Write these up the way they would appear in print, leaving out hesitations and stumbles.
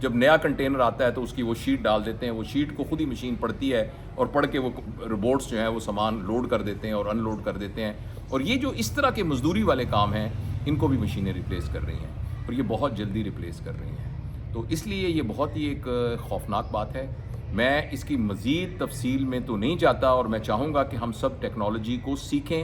جب نیا کنٹینر آتا ہے تو اس کی وہ شیٹ ڈال دیتے ہیں، وہ شیٹ کو خود ہی مشین پڑھتی ہے اور پڑھ کے وہ روبوٹس جو ہیں وہ سامان لوڈ کر دیتے ہیں اور ان لوڈ کر دیتے ہیں. اور یہ جو اس طرح کے مزدوری والے کام ہیں ان کو بھی مشینیں ریپلیس کر رہی ہیں، اور یہ بہت جلدی ریپلیس کر رہی ہیں. تو اس لیے یہ بہت ہی ایک خوفناک بات ہے. میں اس کی مزید تفصیل میں تو نہیں جاتا، اور میں چاہوں گا کہ ہم سب ٹیکنالوجی کو سیکھیں،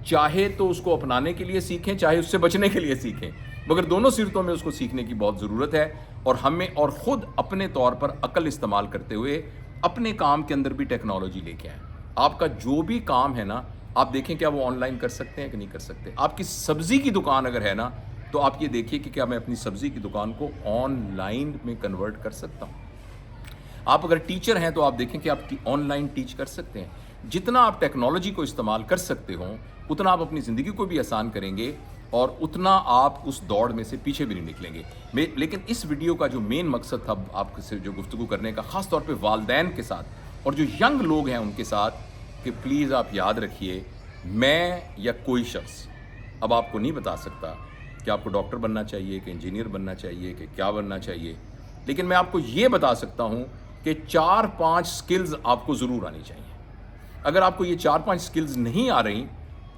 چاہے تو اس کو اپنانے کے لیے سیکھیں، چاہے اس سے بچنے کے لیے سیکھیں، مگر دونوں صورتوں میں اس کو سیکھنے کی بہت ضرورت ہے. اور ہمیں اور خود اپنے طور پر عقل استعمال کرتے ہوئے اپنے کام کے اندر بھی ٹیکنالوجی لے کے آئیں. آپ کا جو بھی کام ہے نا، آپ دیکھیں کیا وہ آن لائن کر سکتے ہیں کہ نہیں کر سکتے. آپ کی سبزی کی دکان اگر ہے نا، تو آپ یہ دیکھیے کہ کیا میں اپنی سبزی کی دکان کو آن لائن میں کنورٹ کر سکتا ہوں. آپ اگر ٹیچر ہیں تو آپ دیکھیں کہ آپ آن لائن ٹیچ کر سکتے ہیں. جتنا آپ ٹیکنالوجی کو استعمال کر سکتے ہوں اتنا آپ اپنی زندگی کو بھی آسان کریں گے، اور اتنا آپ اس دوڑ میں سے پیچھے بھی نہیں نکلیں گے. لیکن اس ویڈیو کا جو مین مقصد تھا آپ سے جو گفتگو کرنے کا، خاص طور پہ والدین کے ساتھ اور جو ینگ لوگ ہیں ان کے ساتھ، کہ پلیز آپ یاد رکھیے، میں یا کوئی شخص اب آپ کو نہیں بتا سکتا کہ آپ کو ڈاکٹر بننا چاہیے کہ انجینئر بننا چاہیے کہ کیا بننا چاہیے. لیکن میں آپ کو یہ بتا سکتا ہوں کہ 4-5 سکلز آپ کو ضرور آنی چاہیے. اگر آپ کو یہ 4-5 سکلز نہیں آ رہی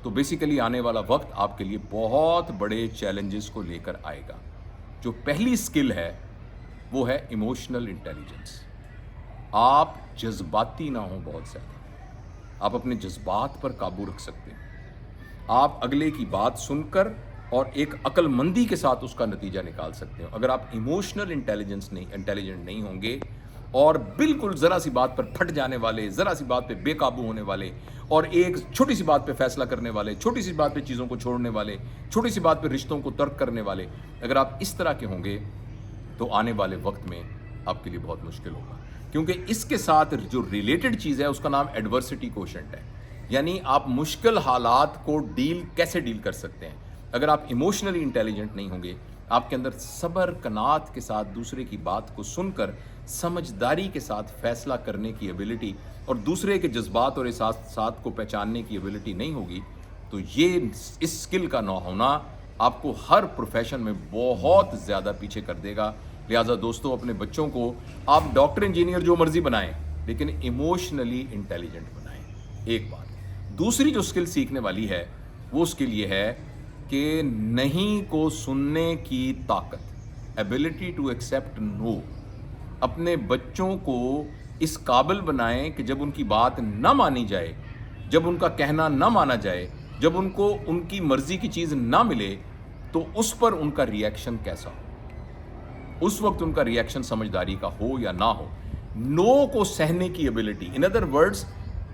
تو بیسیکلی آنے والا وقت آپ کے لیے بہت بڑے چیلنجز کو لے کر آئے گا. جو پہلی سکل ہے وہ ہے ایموشنل انٹیلیجنس. آپ جذباتی نہ ہوں بہت زیادہ. آپ اپنے جذبات پر قابو رکھ سکتے ہیں. آپ اگلے کی بات سن کر اور ایک عقل مندی کے ساتھ اس کا نتیجہ نکال سکتے ہیں. اگر آپ ایموشنل انٹیلیجنٹ نہیں ہوں گے اور بالکل ذرا سی بات پر پھٹ جانے والے، ذرا سی بات پہ بے قابو ہونے والے، اور ایک چھوٹی سی بات پہ فیصلہ کرنے والے، چھوٹی سی بات پہ چیزوں کو چھوڑنے والے، چھوٹی سی بات پہ رشتوں کو ترک کرنے والے، اگر آپ اس طرح کے ہوں گے تو آنے والے وقت میں آپ کے لیے بہت مشکل ہوگا. کیونکہ اس کے ساتھ جو ریلیٹڈ چیز ہے اس کا نام ایڈورسٹی کوشنٹ ہے. یعنی آپ مشکل حالات کو کیسے ڈیل کر سکتے ہیں. اگر آپ ایموشنلی انٹیلیجنٹ نہیں ہوں گے، آپ کے اندر صبر کنات کے ساتھ دوسرے کی بات کو سن کر سمجھداری کے ساتھ فیصلہ کرنے کی ایبلٹی اور دوسرے کے جذبات اور احساسات کو پہچاننے کی ایبلٹی نہیں ہوگی، تو یہ اس سکل کا نہ ہونا آپ کو ہر پروفیشن میں بہت زیادہ پیچھے کر دے گا. لہٰذا دوستو، اپنے بچوں کو آپ ڈاکٹر انجینئر جو مرضی بنائیں، لیکن ایموشنلی انٹیلیجنٹ بنائیں. ایک بات. دوسری جو سکل سیکھنے والی ہے وہ سکل یہ ہے کہ نہیں کو سننے کی طاقت، ایبلٹی ٹو ایکسیپٹ نو. اپنے بچوں کو اس قابل بنائیں کہ جب ان کی بات نہ مانی جائے، جب ان کا کہنا نہ مانا جائے، جب ان کو ان کی مرضی کی چیز نہ ملے تو اس پر ان کا ریئیکشن کیسا ہو. اس وقت ان کا ریئیکشن سمجھداری کا ہو یا نہ ہو. نو کو سہنے کی ایبلٹی، ان ادر ورڈز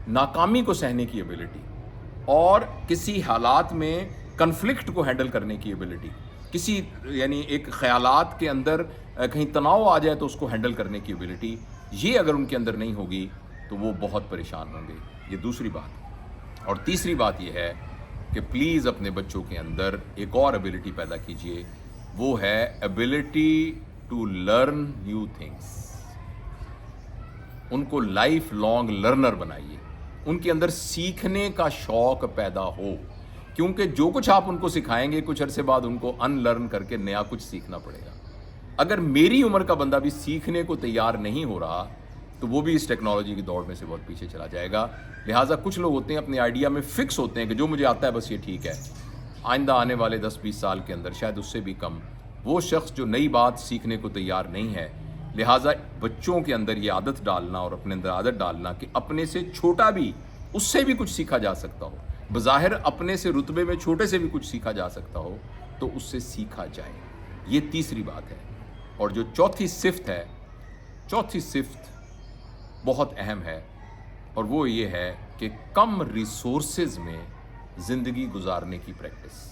ناکامی کو سہنے کی ایبلٹی، اور کسی حالات میں کنفلکٹ کو ہینڈل کرنے کی ایبلٹی، کسی یعنی ایک خیالات کے اندر کہیں تناؤ آ جائے تو اس کو ہینڈل کرنے کی ایبلٹی، یہ اگر ان کے اندر نہیں ہوگی تو وہ بہت پریشان ہوں گے. یہ دوسری بات. اور تیسری بات یہ ہے کہ پلیز اپنے بچوں کے اندر ایک اور ایبلٹی پیدا کیجئے، وہ ہے ability to learn new things. ان کو لائف لانگ لرنر بنائیے. ان کے اندر سیکھنے کا شوق پیدا ہو، کیونکہ جو کچھ آپ ان کو سکھائیں گے کچھ عرصے بعد ان کو ان لرن کر کے نیا کچھ سیکھنا پڑے گا. اگر میری عمر کا بندہ بھی سیکھنے کو تیار نہیں ہو رہا تو وہ بھی اس ٹیکنالوجی کی دوڑ میں سے بہت پیچھے چلا جائے گا. لہٰذا کچھ لوگ ہوتے ہیں اپنے آئیڈیا میں فکس ہوتے ہیں کہ جو مجھے آتا ہے بس یہ ٹھیک ہے. آئندہ آنے والے 10-20 سال کے اندر، شاید اس سے بھی کم، وہ شخص جو نئی بات سیکھنے کو تیار نہیں ہے. لہٰذا بچوں کے اندر یہ عادت ڈالنا اور اپنے اندر عادت ڈالنا کہ اپنے سے چھوٹا بھی اس سے بھی کچھ سیکھا جا سکتا ہو، بظاہر اپنے سے رتبے میں چھوٹے سے بھی کچھ سیکھا جا سکتا ہو، تو اس سے سیکھا جائے. یہ تیسری بات ہے. اور جو چوتھی صفت بہت اہم ہے، اور وہ یہ ہے کہ کم ریسورسز میں زندگی گزارنے کی پریکٹس.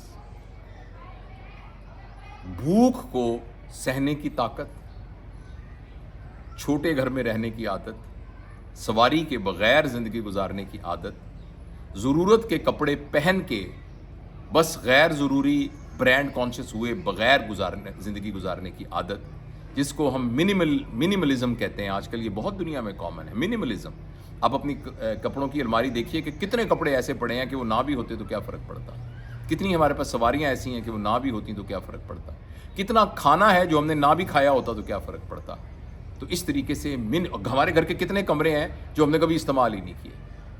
بھوک کو سہنے کی طاقت، چھوٹے گھر میں رہنے کی عادت، سواری کے بغیر زندگی گزارنے کی عادت، ضرورت کے کپڑے پہن کے بس غیر ضروری برانڈ کانشیس ہوئے بغیر زندگی گزارنے کی عادت، جس کو ہم منیملزم کہتے ہیں. آج کل یہ بہت دنیا میں کامن ہے منیملزم. آپ اپنی کپڑوں کی الماری دیکھیے کہ کتنے کپڑے ایسے پڑے ہیں کہ وہ نہ بھی ہوتے تو کیا فرق پڑتا. کتنی ہمارے پاس سواریاں ایسی ہیں کہ وہ نہ بھی ہوتی تو کیا فرق پڑتا, کتنا کھانا ہے جو ہم نے نہ بھی کھایا ہوتا تو کیا فرق پڑتا. تو اس طریقے سے ہمارے گھر کے کتنے کمرے ہیں جو ہم نے کبھی استعمال ہی نہیں کیے.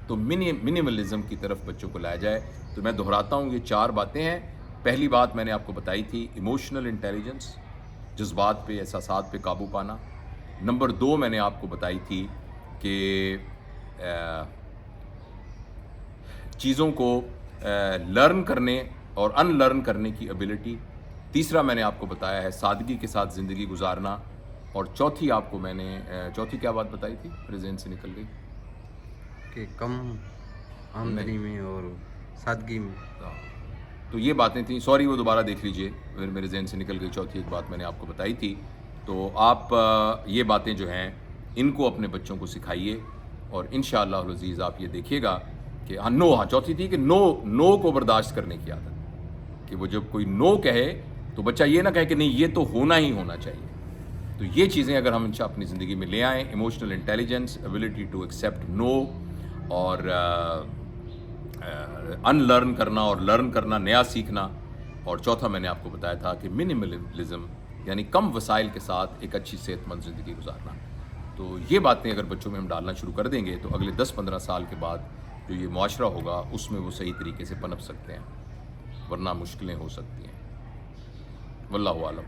تو منیملزم کی طرف بچوں کو لایا جائے. تو میں دہراتا ہوں, یہ 4 باتیں ہیں. پہلی بات میں نے آپ کو بتائی تھی ایموشنل انٹیلیجنس, جذبات پہ احساسات پہ قابو پانا. نمبر 2 میں نے آپ کو بتائی تھی کہ چیزوں کو لرن کرنے اور ان لرن کرنے کی ایبلٹی. تیسرا میں نے آپ کو بتایا ہے سادگی کے ساتھ زندگی گزارنا. اور چوتھی آپ کو میں نے چوتھی کیا بات بتائی تھی, میرے ذہن سے نکل گئی, کہ کم آمدنی میں اور سادگی میں. تو یہ باتیں تھیں, سوری وہ دوبارہ دیکھ لیجئے, میرے ذہن سے نکل گئی. چوتھی ایک بات میں نے آپ کو بتائی تھی. تو آپ یہ باتیں جو ہیں ان کو اپنے بچوں کو سکھائیے, اور انشاءاللہ العزیز آپ یہ دیکھیے گا کہ چوتھی تھی کہ نو کو برداشت کرنے کی عادت, کہ وہ جب کوئی نو کہے تو بچہ یہ نہ کہے کہ نہیں یہ تو ہونا ہی ہونا چاہیے. تو یہ چیزیں اگر ہم اپنی زندگی میں لے آئیں, emotional intelligence, ability to accept no, اور ان لرن کرنا اور لرن کرنا, نیا سیکھنا. اور چوتھا میں نے آپ کو بتایا تھا کہ منیملزم یعنی کم وسائل کے ساتھ ایک اچھی صحت مند زندگی گزارنا. تو یہ باتیں اگر بچوں میں ہم ڈالنا شروع کر دیں گے تو اگلے 10-15 سال کے بعد جو یہ معاشرہ ہوگا اس میں وہ صحیح طریقے سے پنپ سکتے ہیں, ورنہ مشکلیں ہو سکتی ہیں. واللہ عالم.